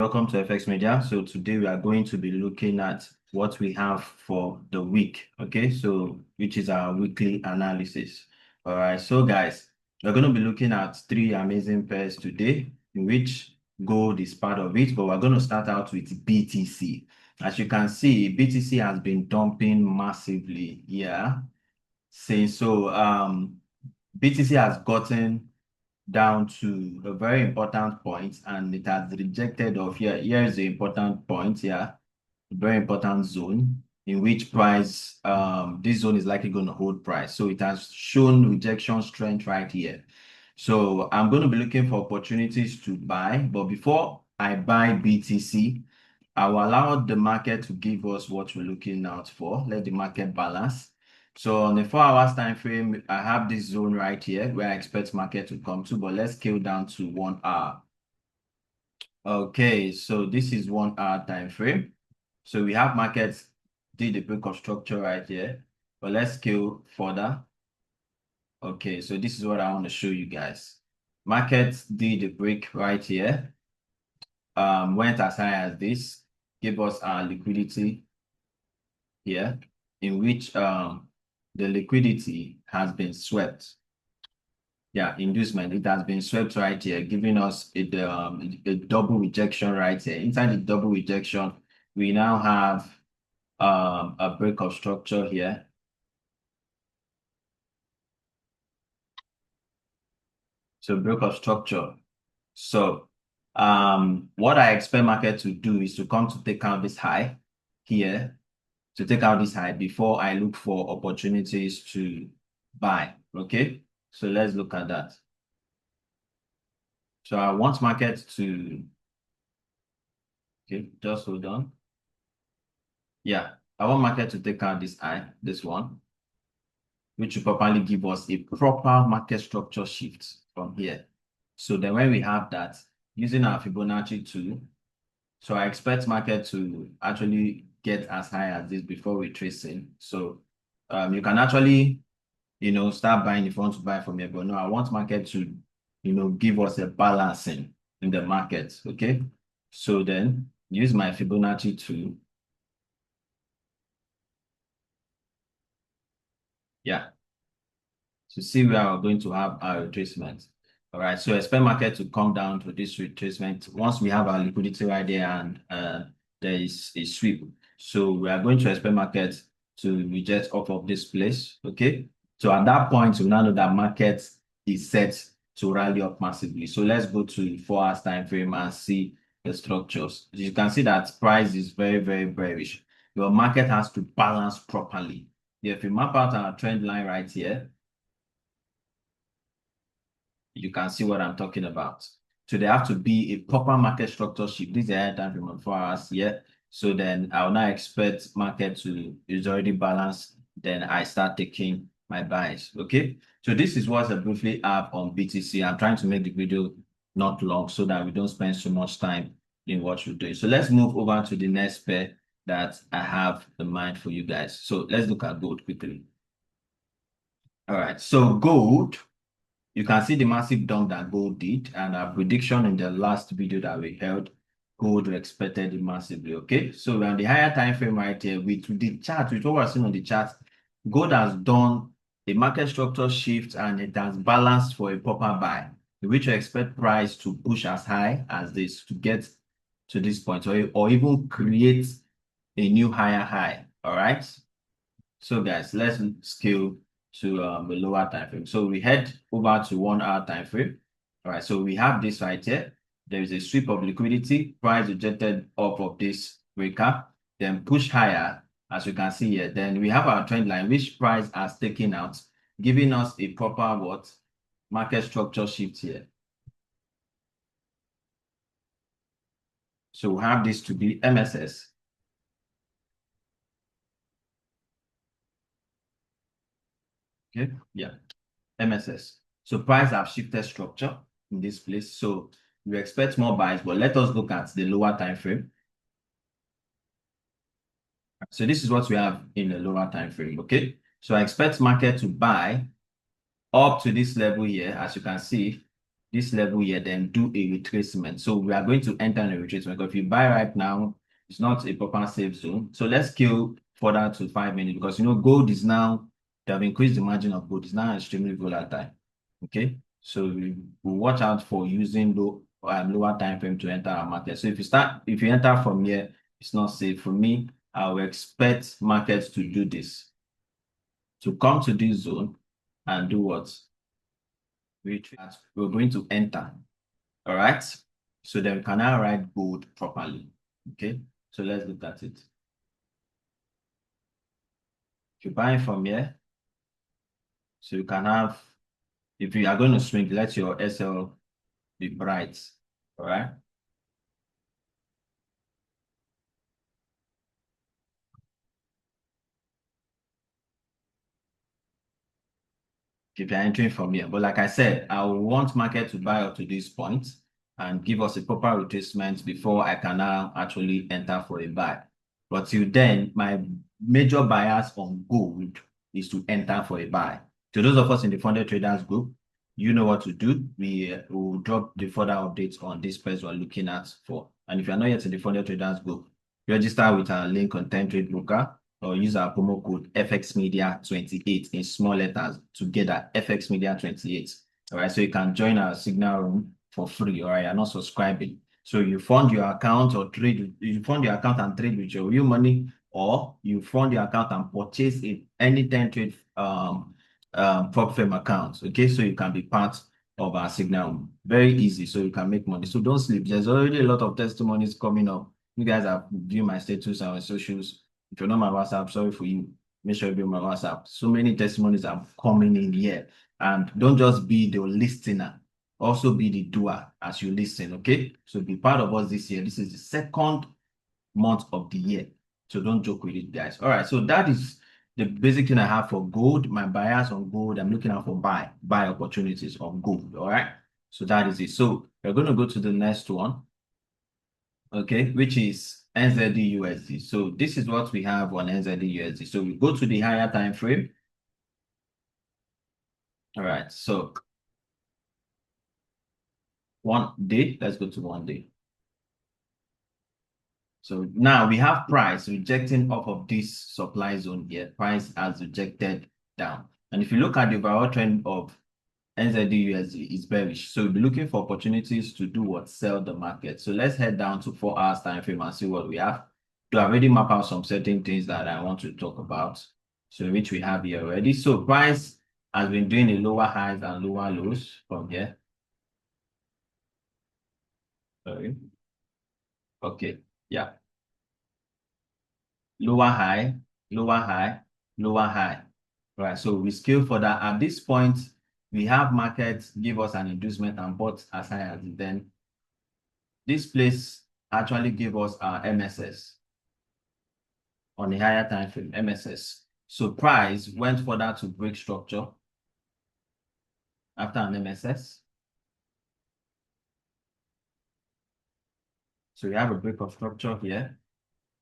Welcome to FX Media. So today we are going to be looking at what we have for the week. Okay, so which is our weekly analysis. All right, so guys, we're going to be looking at three amazing pairs today, in which gold is part of it, but we're going to start out with BTC. As you can see, BTC has been dumping massively. Yeah. BTC has gotten down to a very important point and it has rejected of here is the important point here, very important zone in which price this zone is likely going to hold price. So it has shown rejection strength right here. So I'm going to be looking for opportunities to buy, but before I buy BTC, I will allow the market to give us what we're looking out for. Let the market balance. So on the 4 hours time frame, I have this zone right here where I expect market to come to, but let's scale down to 1 hour. Okay, so this is 1 hour time frame. So we have markets did the break of structure right here, but let's scale further. Okay, so this is what I want to show you guys. Markets did the break right here, went as high as this, gave us our liquidity here, in which the liquidity has been swept. Yeah, inducement, it has been swept right here, giving us a double rejection right here. Inside the double rejection, we now have a break of structure here. So break of structure. So what I expect market to do is to come to take out this high here, to take out this high before I look for opportunities to buy. Okay, so let's look at that. So I want market to, okay, just hold on. Yeah, I want market to take out this high, this one, which will properly give us a proper market structure shift from here. So then when we have that, using our Fibonacci tool, so I expect market to actually get as high as this before we trace in. So you can actually, start buying if you want to buy from here, but no, I want market to, give us a balancing in the market, okay? So then use my Fibonacci tool. Yeah, to see where we're going to have our retracement. All right, so expect market to come down to this retracement once we have our liquidity right there and there is a sweep. So we are going to expect market to reject off of this place, okay? So at that point, we now know that market is set to rally up massively. So let's go to 4 hours time frame and see the structures. You can see that price is very, very bearish. Your market has to balance properly. If you map out our trend line right here, you can see what I'm talking about. So there have to be a proper market structure shift. This is the higher time frame on 4 hours here. So then I'll now expect market to is already balanced. Then I start taking my buys. Okay. So this is what I briefly have on BTC. I'm trying to make the video not long so that we don't spend so much time in what we're doing. So let's move over to the next pair that I have in mind for you guys. So let's look at gold quickly. All right. So gold, you can see the massive dump that gold did, and our prediction in the last video that we held, gold expected it massively. Okay, so we're on the higher time frame right here with the chart, with what we're seeing on the chart, gold has done a market structure shift and it has balanced for a proper buy, which we expect price to push as high as this to get to this point, or even create a new higher high. All right. So guys, let's scale to the lower time frame. So we head over to 1 hour time frame. All right, so we have this right here. There is a sweep of liquidity, price rejected off of this breaker, then push higher, as you can see here. Then we have our trend line, which price has taken out, giving us a proper what? Market structure shift here. So we have this to be MSS. Okay, yeah, MSS. So price have shifted structure in this place. So we expect more buys, but let us look at the lower time frame. So this is what we have in the lower time frame. Okay, so I expect market to buy up to this level here, as you can see. this level here, then do a retracement. So we are going to enter in a retracement. Because if you buy right now, it's not a proper safe zone. So let's scale further to 5 minutes because gold is now, they have increased the margin of gold. It's now extremely volatile. Okay, so we watch out for using lower time frame to enter our market. So if you enter from here, it's not safe. For me, I will expect markets to do this, to come to this zone and do what? We're going to enter. All right. So then we can now write gold properly. Okay. So let's look at it. If you buy from here, so you can have, if you are going to swing, let your SL be bright. All right. If you're entering from here. But like I said, I want market to buy up to this point and give us a proper retracement before I can now actually enter for a buy. But till then, my major bias on gold is to enter for a buy. To those of us in the funded traders group, you know what to do. We will drop the further updates on this price we're looking at for. And if you're not yet in the funded traders group, register with our link on TENTRADE broker or use our promo code FXmedia28 in small letters together, FXmedia28. All right, so you can join our signal room for free. All right, you're not subscribing. So you fund your account or you fund your account and trade with your real money, or you fund your account and purchase any TENTRADE prop firm account. Okay, so you can be part of our signal room. Very easy, so you can make money. So don't sleep. There's already a lot of testimonies coming up. You guys have viewed my status on socials. If you're not my WhatsApp, sorry for you. Make sure you be on my WhatsApp. So many testimonies are coming in here. And don't just be the listener. Also be the doer as you listen, okay? So be part of us this year. This is the second month of the year. So don't joke with it, guys. All right, so that is the basic thing I have for gold. My bias on gold, I'm looking out for buy opportunities on gold, all right? So that is it. So we're going to go to the next one, okay, which is NZDUSD. So this is what we have on NZDUSD. So we go to the higher time frame. All right, so 1 day, let's go to 1 day. So now we have price rejecting off of this supply zone here. Price has rejected down. And if you look at the overall trend of NZDUSD, it's bearish. So we'll be looking for opportunities to do what? Sell the market. So let's head down to 4 hours time frame and see what we have. So I already map out some certain things that I want to talk about. So which we have here already. So price has been doing a lower highs and lower lows from here. Sorry. Okay. Yeah. Lower high, lower high, lower high. Right. So we scale for that. At this point, we have markets give us an inducement and bought as high as it. Then this place actually gave us our MSS on a higher time frame, MSS. So price went further to break structure after an MSS. So we have a break of structure here.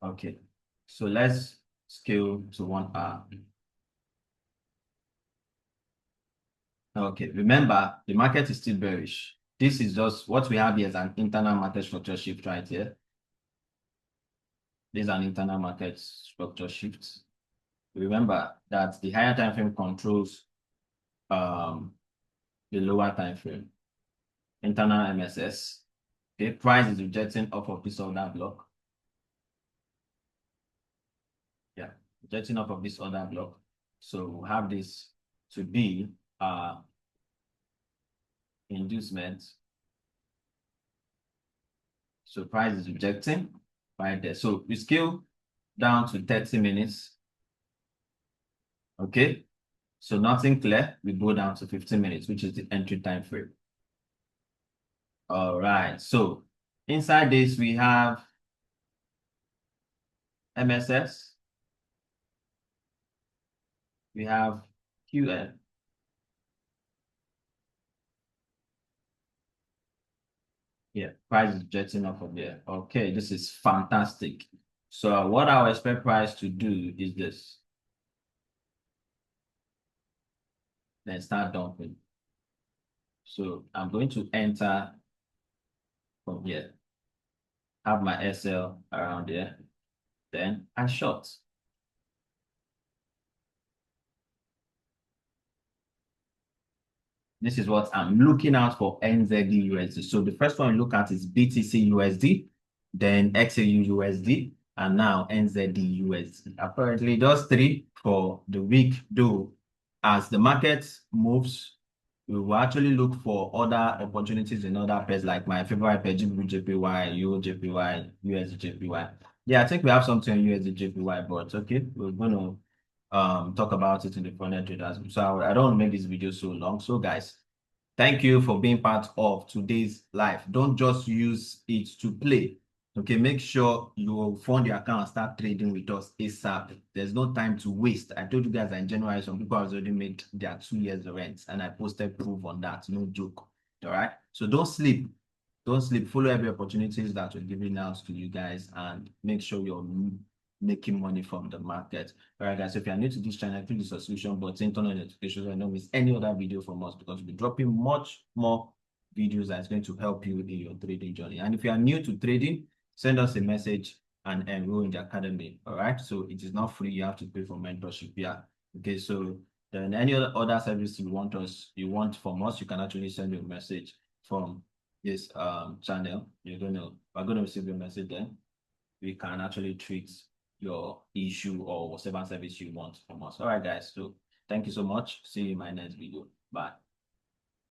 Okay. So let's scale to 1 hour. Okay, remember the market is still bearish. This is just what we have here is an internal market structure shift right here. This is an internal market structure shift. Remember that the higher time frame controls the lower time frame. Internal MSS. Okay, price is rejecting off of this other block. Yeah, rejecting off of this other block. So we'll have this to be inducement. So price is rejecting right there. So we scale down to 30 minutes. Okay. So nothing clear. We go down to 15 minutes, which is the entry time frame. All right. So inside this, we have MSS. We have QN. Yeah, price is jetting off of there. Okay, this is fantastic. So what I expect price to do is this. Then start dumping. So I'm going to enter from here, have my SL around there, then I short. This is what I'm looking out for NZDUSD. So the first one you look at is BTC USD, then XAUUSD, and now NZDUSD. Apparently, those three for the week, though, as the market moves, we will actually look for other opportunities in other pairs, like my favorite pair, GBP Euro JPY, USD JPY. Yeah, I think we have something on USD JPY, but okay, we're going to talk about it in the front end traders. So I don't want to make this video so long. So guys, thank you for being part of today's live. Don't just use it to play. Okay, make sure you fund your account and start trading with us ASAP. There's no time to waste. I told you guys that in January, some people have already made their 2 years rent, and I posted proof on that. No joke. All right. So don't sleep. Don't sleep. Follow every opportunities that we're giving out to you guys, and make sure you're making money from the market. All right, guys. So if you're new to this channel, click the subscription button, turn on notifications, and don't miss any other video from us, because we'll be dropping much more videos that's going to help you in your trading journey. And if you are new to trading, send us a message and enroll in the academy. All right. So it is not free. You have to pay for mentorship. Yeah. Okay. So then any other service you want from us, you can actually send a message from this channel. We're gonna receive your message then. We can actually treat your issue or whatever service you want from us. All right, guys. So thank you so much. See you in my next video. Bye.